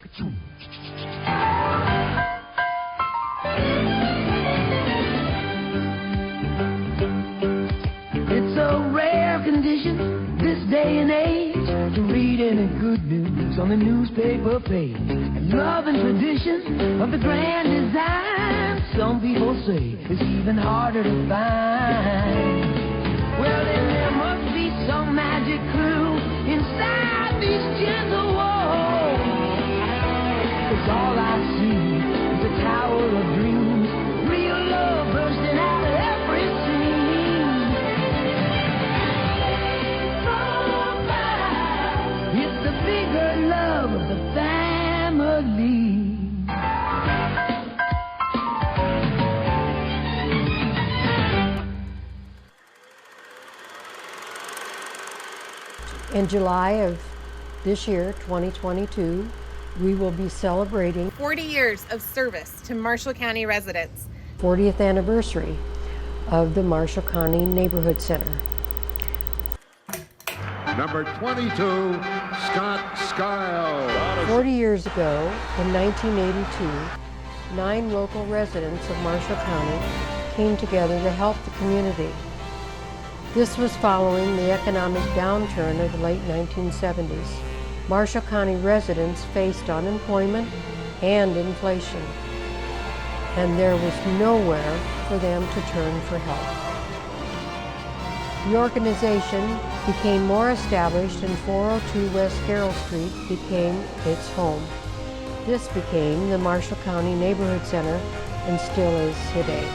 It's a rare condition this day and age to read any good news on the newspaper page. And love and tradition of the grand design, some people say, is even harder to find. Well, then there must be some magic clue inside these gentle walls. 'Cause all I see is a tower of dreams, real love bursting out of every seam. It's the bigger love of the family. In July of this year, 2022, we will be celebrating 40 years of service to Marshall County residents. 40th anniversary of the Marshall County Neighborhood Center. Number 22, Scott Skyle. 40 years ago, in 1982, 9 local residents of Marshall County came together to help the community. This was following the economic downturn of the late 1970s. Marshall County residents faced unemployment and inflation, and there was nowhere for them to turn for help. The organization became more established, and 402 West Carroll Street became its home. This became the Marshall County Neighborhood Center and still is today.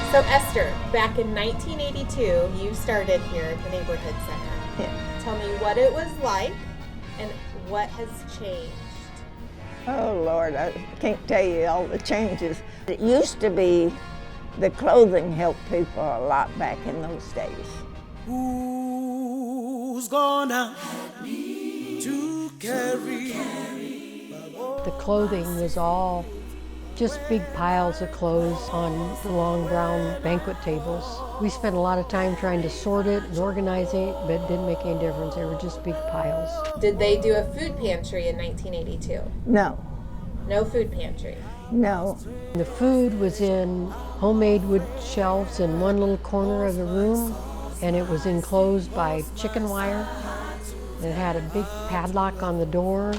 So Esther, back in 1982, you started here at the Neighborhood Center. Yeah. Tell me what it was like and what has changed. Oh Lord, I can't tell you all the changes. It used to be the clothing helped people a lot back in those days. Who's gonna to carry? The clothing was all just big piles of clothes on the long brown banquet tables. We spent a lot of time trying to sort it and organize it, but it didn't make any difference. They were just big piles. Did they do a food pantry in 1982? No, No food pantry. no. The food was in homemade wood shelves in one little corner of the room, and it was enclosed by chicken wire. It had a big padlock on the door.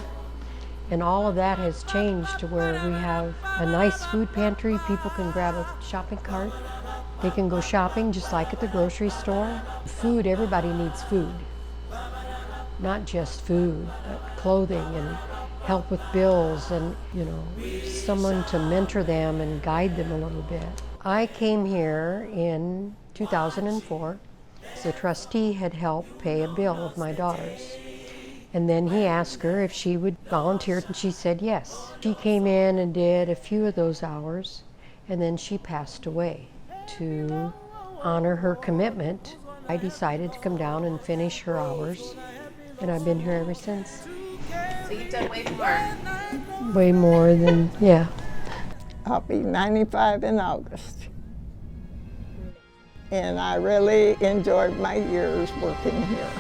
And all of that has changed to where we have a nice food pantry. People can grab a shopping cart. They can go shopping just like at the grocery store. Food, everybody needs food. Not just food, but clothing and help with bills and, someone to mentor them and guide them a little bit. I came here in 2004. The trustee had helped pay a bill of my daughter's. And then he asked her if she would volunteer, and she said yes. She came in and did a few of those hours, and then she passed away. To honor her commitment, I decided to come down and finish her hours, and I've been here ever since. So you've done way more. Way more than, yeah. I'll be 95 in August. And I really enjoyed my years working here.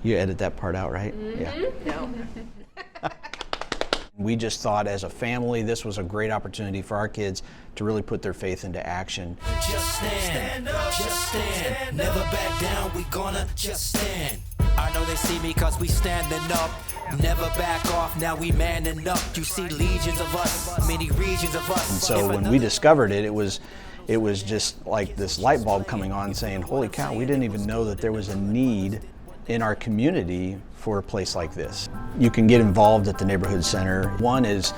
You edit that part out, right? Mm-hmm. Yeah. No. We just thought as a family this was a great opportunity for our kids to really put their faith into action. Just stand up, just stand, never back down, we gonna just stand. I know they see me cause we standing up, never back off, now we manning up. You see legions of us, many regions of us. And so when we discovered it, it was just like this light bulb coming on saying, holy cow, we didn't even know that there was a need in our community for a place like this. You can get involved at the Neighborhood Center. One is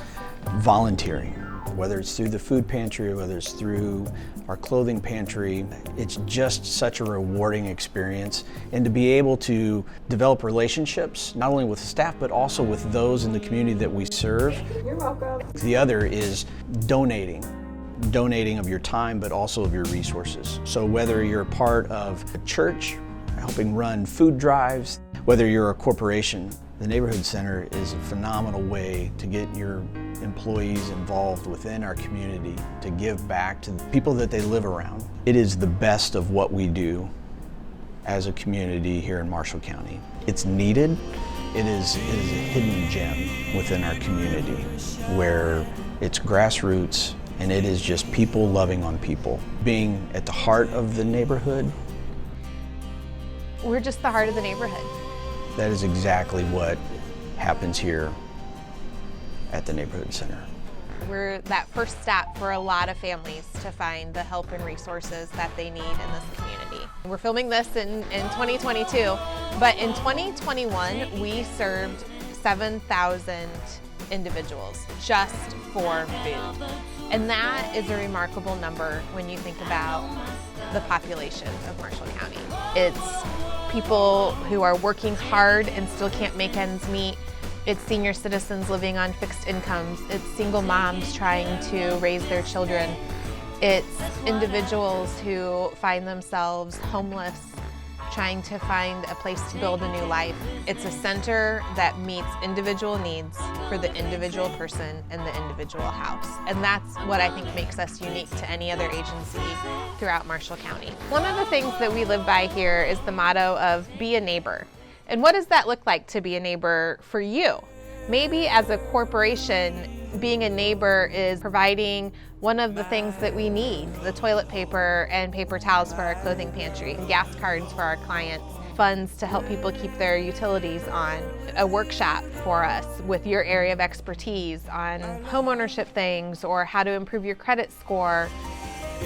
volunteering. whether it's through the food pantry, whether it's through our clothing pantry. It's just such a rewarding experience. And to be able to develop relationships, not only with staff, but also with those in the community that we serve. You're welcome. The other is donating of your time, but also of your resources. So whether you're a part of a church, helping run food drives, whether you're a corporation, the Neighborhood Center is a phenomenal way to get your employees involved within our community, to give back to the people that they live around. It is the best of what we do as a community here in Marshall County. It's needed. It is a hidden gem within our community where it's grassroots and it is just people loving on people. Being at the heart of the neighborhood. We're just the heart of the neighborhood. That is exactly what happens here at the Neighborhood Center. We're that first step for a lot of families to find the help and resources that they need in this community. We're filming this in 2022, but in 2021, we served 7,000 individuals just for food. And that is a remarkable number when you think about the population of Marshall County. It's people who are working hard and still can't make ends meet. It's senior citizens living on fixed incomes. It's single moms trying to raise their children. It's individuals who find themselves homeless, trying to find a place to build a new life. It's a center that meets individual needs for the individual person in the individual house. And that's what I think makes us unique to any other agency throughout Marshall County. One of the things that we live by here is the motto of be a neighbor. And what does that look like to be a neighbor for you? Maybe as a corporation, being a neighbor is providing one of the things that we need, the toilet paper and paper towels for our clothing pantry, gas cards for our clients, funds to help people keep their utilities on, a workshop for us with your area of expertise on homeownership things or how to improve your credit score.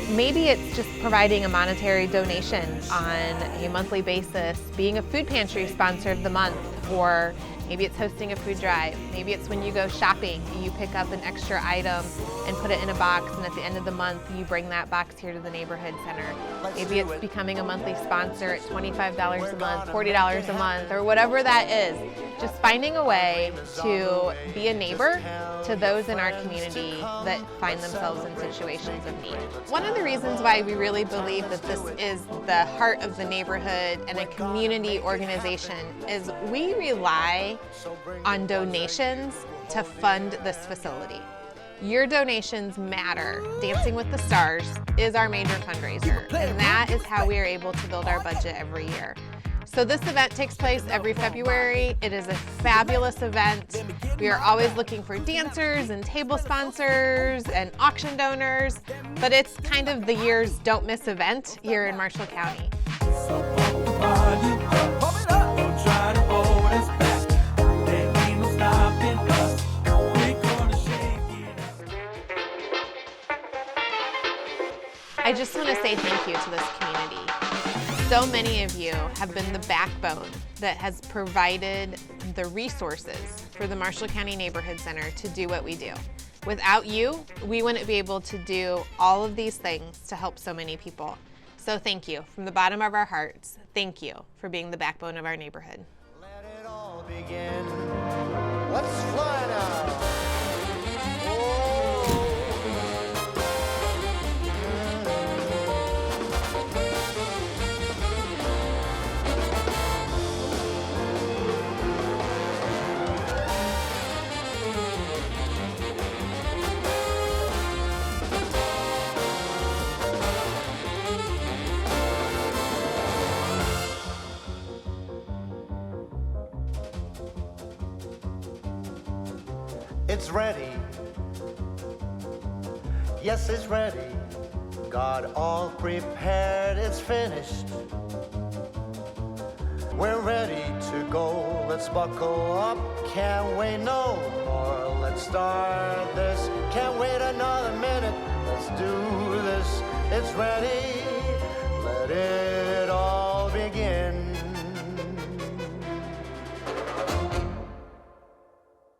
Maybe it's just providing a monetary donation on a monthly basis, being a food pantry sponsor of the month, or maybe it's hosting a food drive. Maybe it's when you go shopping, you pick up an extra item and put it in a box, and at the end of the month, you bring that box here to the Neighborhood Center. Maybe it's becoming a monthly sponsor at $25 a month, $40 a month, or whatever that is. Just finding a way to be a neighbor to those in our community that find themselves in situations of need. One of the reasons why we really believe that this is the heart of the neighborhood and a community organization is we rely on donations to fund this facility. Your donations matter. Dancing with the Stars is our major fundraiser, and that is how we are able to build our budget every year. So this event takes place every February. It is a fabulous event. We are always looking for dancers and table sponsors and auction donors, but it's kind of the year's don't miss event here in Marshall County. I just want to say thank you to this community. So many of you have been the backbone that has provided the resources for the Marshall County Neighborhood Center to do what we do. Without you, we wouldn't be able to do all of these things to help so many people. So thank you from the bottom of our hearts. Thank you for being the backbone of our neighborhood. Let it all begin. Let's fly now. It's ready. Yes, it's ready. Got all prepared, it's finished. We're ready to go. Let's buckle up. Can't wait no more. Let's start this. Can't wait another minute. Let's do this. It's ready. Let it